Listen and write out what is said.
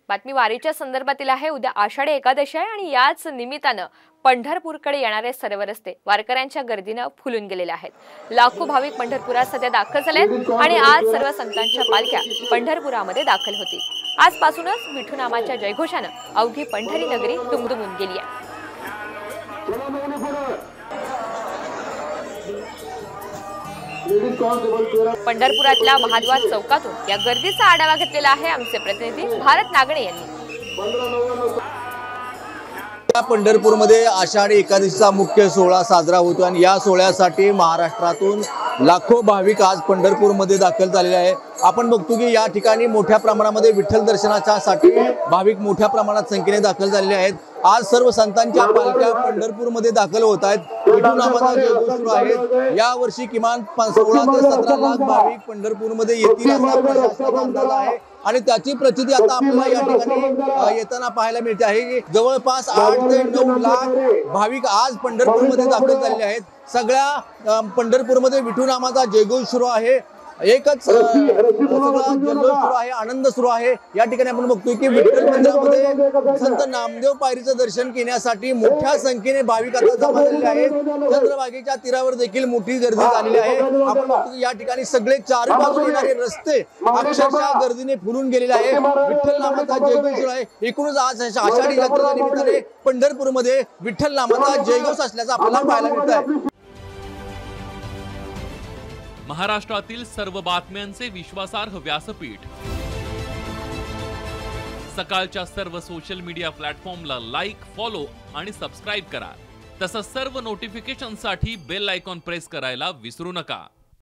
बातमी वारीच्या संदर्भातील आहे। उद्या आषाढी एकादशी आहे आणि याच निमित्तानं पंढरपूरकडे येणारे सर्व रस्ते वारकऱ्यांच्या गर्दीने फुलून गेलेले आहेत। लाखो भाविक पंढरपुरात सध्या दाखल झालेत आणि आज सर्व संतांच्या पालख्या पंढरपुरामध्ये दाखल होतील। आजपासूनच विठू नामाच्या जयघोषाने अवघी पंढरी नगरी दुमदुमून गेली आहे। पंढरपुरातल्या महाद्वार चौकातून या गर्दीचा आढावा घेतलेला आहे आमचे प्रतिनिधी भारत नागणे यांनी। पंढरपूरमध्ये आषाढी एकादशीचा मुख्य सोहळा साजरा होतो आणि या सोहळ्यासाठी महाराष्ट्रातून लाखो भाविक आज पंढरपूरमध्ये दाखल झालेले आहे। आपण बघतो की या ठिकाणी मोठ्या प्रमाणामध्ये विठ्ठल दर्शनासाठी भाविक मोठ्या प्रमाणात संख्येने दाखल झालेले आहेत। आज सर्व संतांच्या पालख्या पंढरपूरमध्ये दाखल होत आहेत। विठू नामाचा जयघोष सुरू आहे। या वर्षी किमान 16 ते 17 लाख भाविक पंढरपूरमध्ये येतील असा प्रशासनाचा अंदाज आहे आणि त्याची प्रचिती आता आपल्याला या ठिकाणी येताना पाहायला मिळते आहे की जवळपास 8 ते 9 लाख भाविक आज पंढरपूरमध्ये दाखल झालेले आहेत। सगळ्या पंढरपूरमध्ये विठू नामाचा जयघोष सुरू आहे। एकच सगळा जल्लोष सुरू आहे, आनंद सुरू आहे। या ठिकाणी आपण बघतोय की विठ्ठल मंदिरामध्ये संत नामदेव पायरीचं दर्शन घेण्यासाठी मोठ्या संख्येने भाविक आता जमा झालेले आहेत। चंद्रभागेच्या तीरावर देखील मोठी गर्दी झालेली आहे। आपण बघतो की या ठिकाणी सगळे चार बाजूने येणारे रस्ते अक्षरशः गर्दीने फुलून गेलेले आहे। विठ्ठल नामाचा जयघोष सुरू आहे। एकूणच आज आषाढी यात्रेच्या निमित्ताने पंढरपूरमध्ये विठ्ठल नामाचा जयघोष असल्याचं आपल्याला पाहायला मिळत आहे। महाराष्ट्रातील सर्व बातम्यांचे विश्वासार्ह व्यासपीठ सकाळच्या सर्व सोशल मीडिया प्लॅटफॉर्मला लाईक, फॉलो आणि सबस्क्राइब करा। तसंच सर्व नोटिफिकेशनसाठी बेल आयकॉन प्रेस करायला विसरू नका।